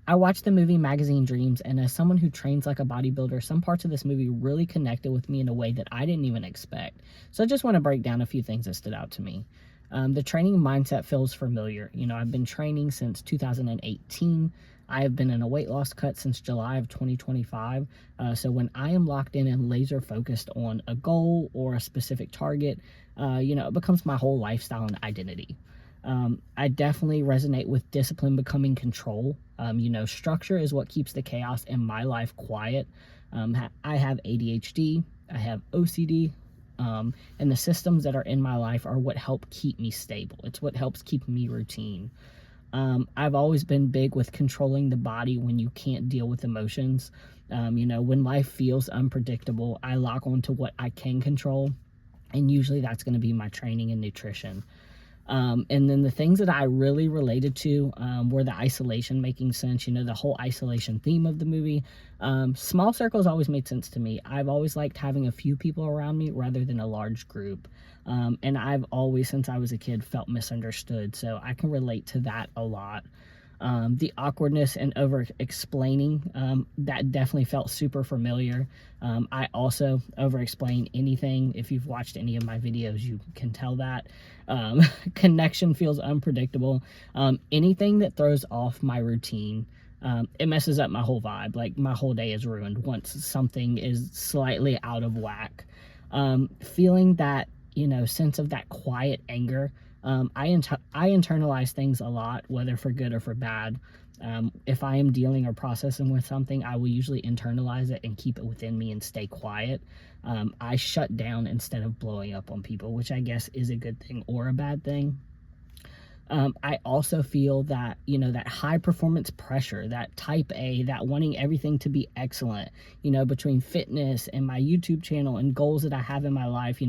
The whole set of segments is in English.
I watched the movie Magazine Dreams, and as someone who trains like a bodybuilder, some parts of this movie really connected with me in a way that I didn't even expect. So I just want to break down a few things that stood out to me. The training mindset feels familiar. I've been training since 2018. I have been in a weight loss cut since July of 2025. So when I am locked in and laser focused on a goal or a specific target, it becomes my whole lifestyle and identity. I definitely resonate with discipline becoming control. Structure is what keeps the chaos in my life quiet. I have ADHD, I have OCD, and the systems that are in my life are what help keep me stable. It's what helps keep me routine. I've always been big with controlling the body when you can't deal with emotions. When life feels unpredictable, I lock onto what I can control, and usually that's going to be my training and nutrition. And then the things that I really related to were the isolation making sense, the whole isolation theme of the movie. Small circles always made sense to me. I've always liked having a few people around me rather than a large group. And I've always, since I was a kid, felt misunderstood. So I can relate to that a lot. The awkwardness and over explaining, that definitely felt super familiar. I also over explain anything. If you've watched any of my videos, you can tell that. Connection feels unpredictable. Anything that throws off my routine, it messes up my whole vibe. Like, my whole day is ruined once something is slightly out of whack. Feeling that, sense of that quiet anger. I internalize things a lot, whether for good or for bad. If I am dealing or processing with something, I will usually internalize it and keep it within me and stay quiet. I shut down instead of blowing up on people, which I guess is a good thing or a bad thing. I also feel that, that high performance pressure, that type A, that wanting everything to be excellent, between fitness and my YouTube channel and goals that I have in my life,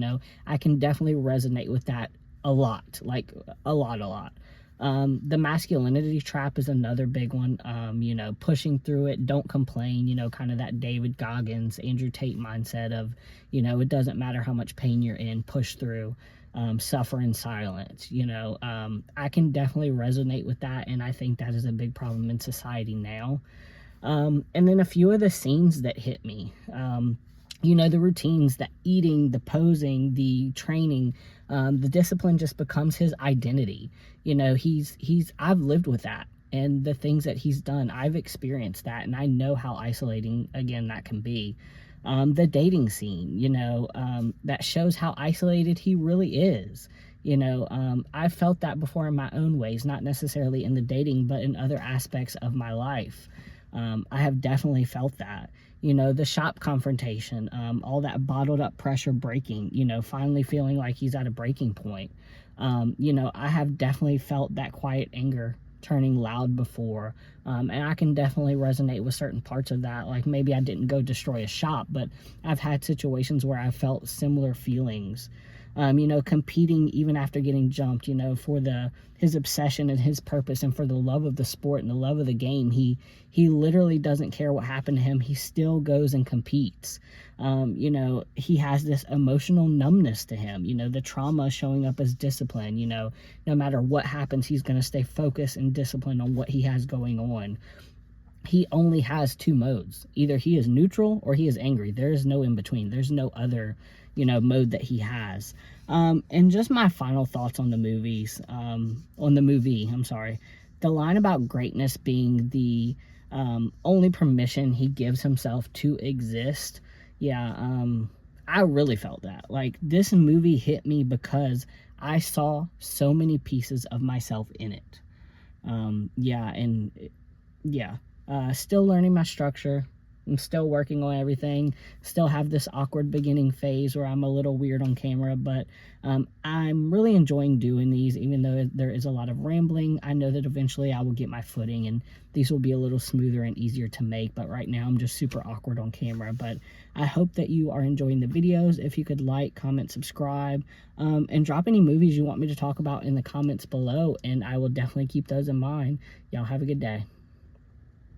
I can definitely resonate with that a lot, like a lot. The masculinity trap is another big one. Pushing through it, don't complain, kind of that David Goggins, Andrew Tate mindset of, it doesn't matter how much pain you're in, push through, suffer in silence. I can definitely resonate with that, and I think that is a big problem in society now. And then a few of the scenes that hit me, the routines, the eating, the posing, the training, the discipline just becomes his identity. I've lived with that, and the things that he's done, I've experienced that, and I know how isolating, again, that can be. The dating scene, that shows how isolated he really is. I've felt that before in my own ways, not necessarily in the dating, but in other aspects of my life. I have definitely felt that. The shop confrontation, all that bottled up pressure breaking, finally feeling like he's at a breaking point. I have definitely felt that quiet anger turning loud before, and I can definitely resonate with certain parts of that. Like, maybe I didn't go destroy a shop, but I've had situations where I felt similar feelings. Competing even after getting jumped, for his obsession and his purpose, and for the love of the sport and the love of the game. He literally doesn't care what happened to him. He still goes and competes. He has this emotional numbness to him, the trauma showing up as discipline. No matter what happens, he's going to stay focused and disciplined on what he has going on. He only has two modes. Either he is neutral or he is angry. There is no in between. There's no other, mode that he has. And just my final thoughts on the movie, the line about greatness being the only permission he gives himself to exist. I really felt that. Like, this movie hit me because I saw so many pieces of myself in it. Still learning my structure. I'm still working on everything. Still have this awkward beginning phase where I'm a little weird on camera, but I'm really enjoying doing these, even though there is a lot of rambling. I know that eventually I will get my footing and these will be a little smoother and easier to make, but right now I'm just super awkward on camera. But I hope that you are enjoying the videos. If you could like, comment, subscribe, and drop any movies you want me to talk about in the comments below, and I will definitely keep those in mind. Y'all have a good day.